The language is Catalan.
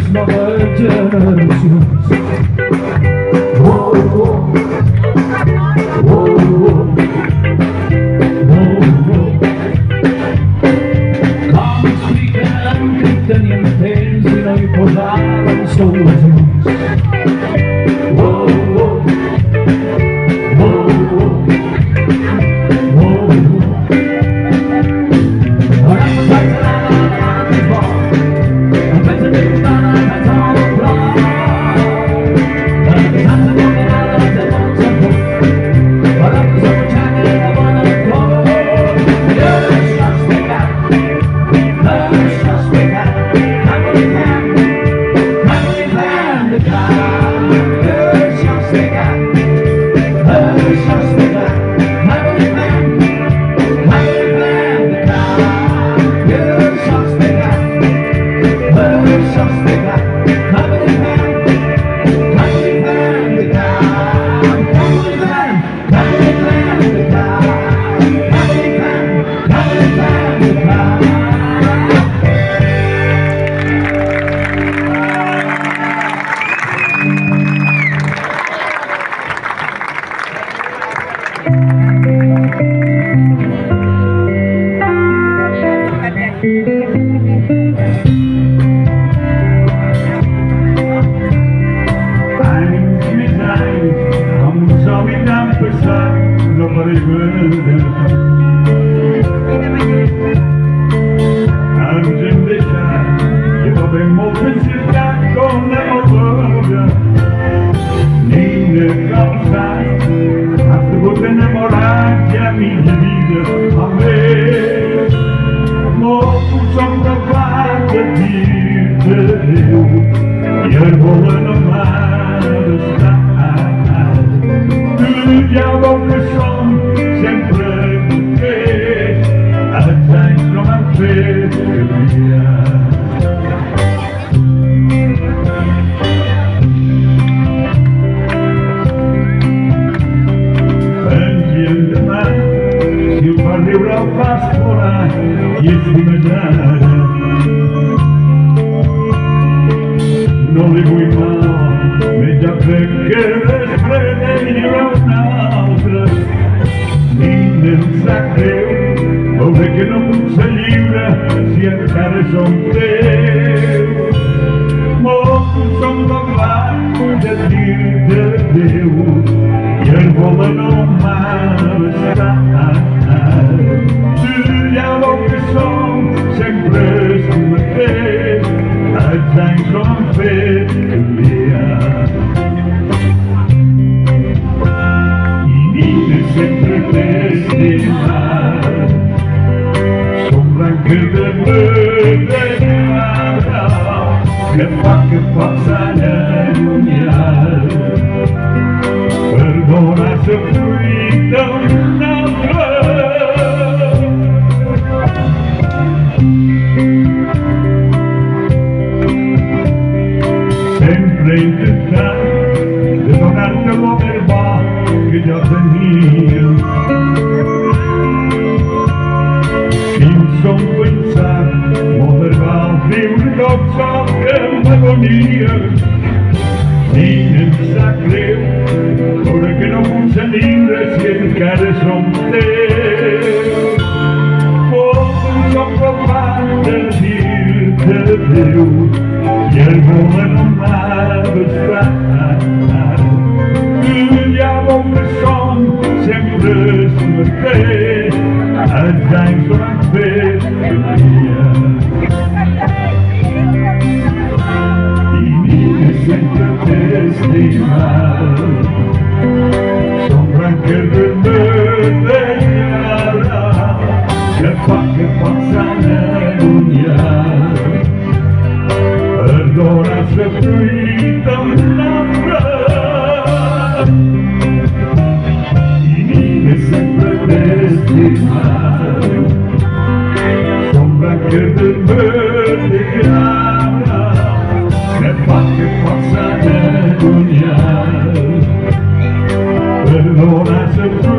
nuove generazioni. Oh, oh, oh, oh. Come spiegano che niente se noi posavamo solo juntos. Oh, oh, oh, oh. Non li vuoi mai, già perché després ne hi haurà una altra. Ni en sap greu, veure que no puc ser lliure si encara som teus. Molts som parlant de dir-te adéu i el voler no m'ha estat. Ja veu que som sempre és el mateix, els anys no han fet canviar. I nina sempre t'he estimat, som branques de medallada que pots allunyar. Perdona la fruita d'un altre. Sempre he intentat de donar-te lo més bo que jo tenia. Fins on pensat, molt més val viure tot sol que amb agonia. Ni em sap greu, veure que no puc ser lliure si encara som teus. Molts som capaços de dir-te adéu i el voler no m'ha bastat. Ja veu que som sempre el mateix, els anys no han fet canviar. I nina sempre t'he estimat, som branques de medallada que pots allunyar. Perdona la fruita d'un altre. I nina sempre t'he estimat, som branques de medallada que pots allunyar. Perdona la fruita